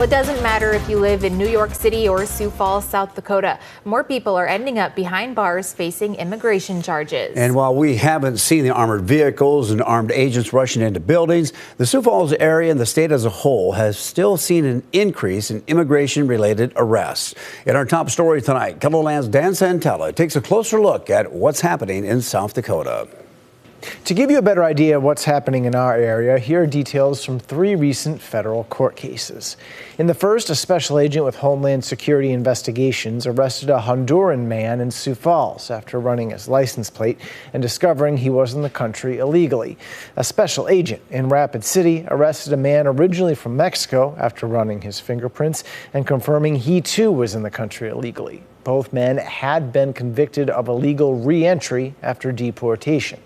It doesn't matter if you live in New York City or Sioux Falls, South Dakota. More people are ending up behind bars facing immigration charges. And while we haven't seen the armored vehicles and armed agents rushing into buildings, the Sioux Falls area and the state as a whole has still seen an increase in immigration-related arrests. In our top story tonight, KELOLAND's Dan Santella takes a closer look at what's happening in South Dakota. To give you a better idea of what's happening in our area, here are details from 3 recent federal court cases. In the first, a special agent with Homeland Security Investigations arrested a Honduran man in Sioux Falls after running his license plate and discovering he was in the country illegally. A special agent in Rapid City arrested a man originally from Mexico after running his fingerprints and confirming he too was in the country illegally. Both men had been convicted of illegal re-entry after deportation.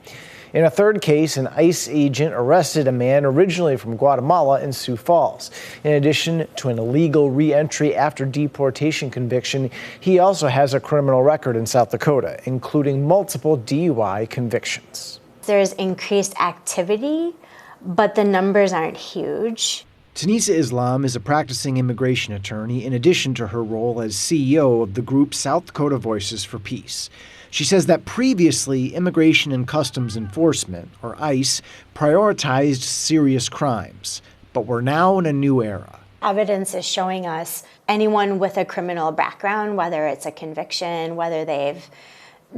In a third case, an ICE agent arrested a man originally from Guatemala in Sioux Falls. In addition to an illegal re-entry after deportation conviction, he also has a criminal record in South Dakota, including multiple DUI convictions. There's increased activity, but the numbers aren't huge. Tanisa Islam is a practicing immigration attorney in addition to her role as CEO of the group South Dakota Voices for Peace. She says that previously, Immigration and Customs Enforcement, or ICE, prioritized serious crimes, but we're now in a new era. Evidence is showing us anyone with a criminal background, whether it's a conviction, whether they've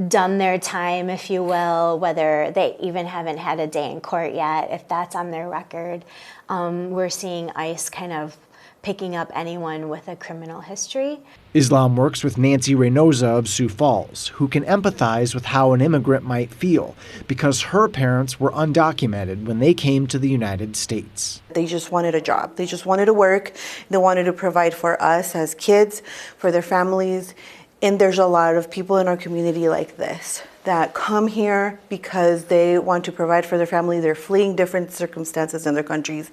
done their time, if you will, whether they even haven't had a day in court yet, if that's on their record. We're seeing ICE kind of picking up anyone with a criminal history. Islam works with Nancy Reynosa of Sioux Falls, who can empathize with how an immigrant might feel because her parents were undocumented when they came to the United States. They just wanted a job. They just wanted to work. They wanted to provide for us as kids, for their families. And there's a lot of people in our community like this that come here because they want to provide for their family. They're fleeing different circumstances in their countries.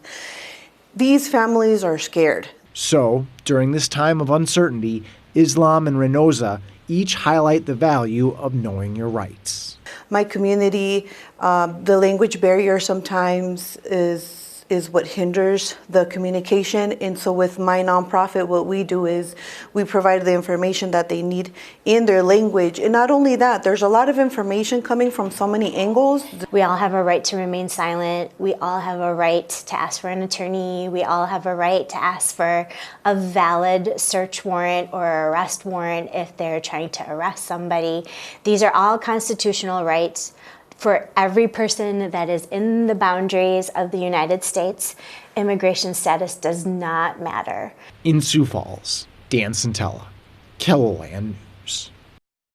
These families are scared. So, during this time of uncertainty, Islam and Reynosa each highlight the value of knowing your rights. My community, the language barrier sometimes is what hinders the communication. And so with my nonprofit, what we do is we provide the information that they need in their language. And not only that, there's a lot of information coming from so many angles. We all have a right to remain silent. We all have a right to ask for an attorney. We all have a right to ask for a valid search warrant or arrest warrant if they're trying to arrest somebody. These are all constitutional rights for every person that is in the boundaries of the United States. Immigration status does not matter. In Sioux Falls, Dan Santella, KELOLAND News.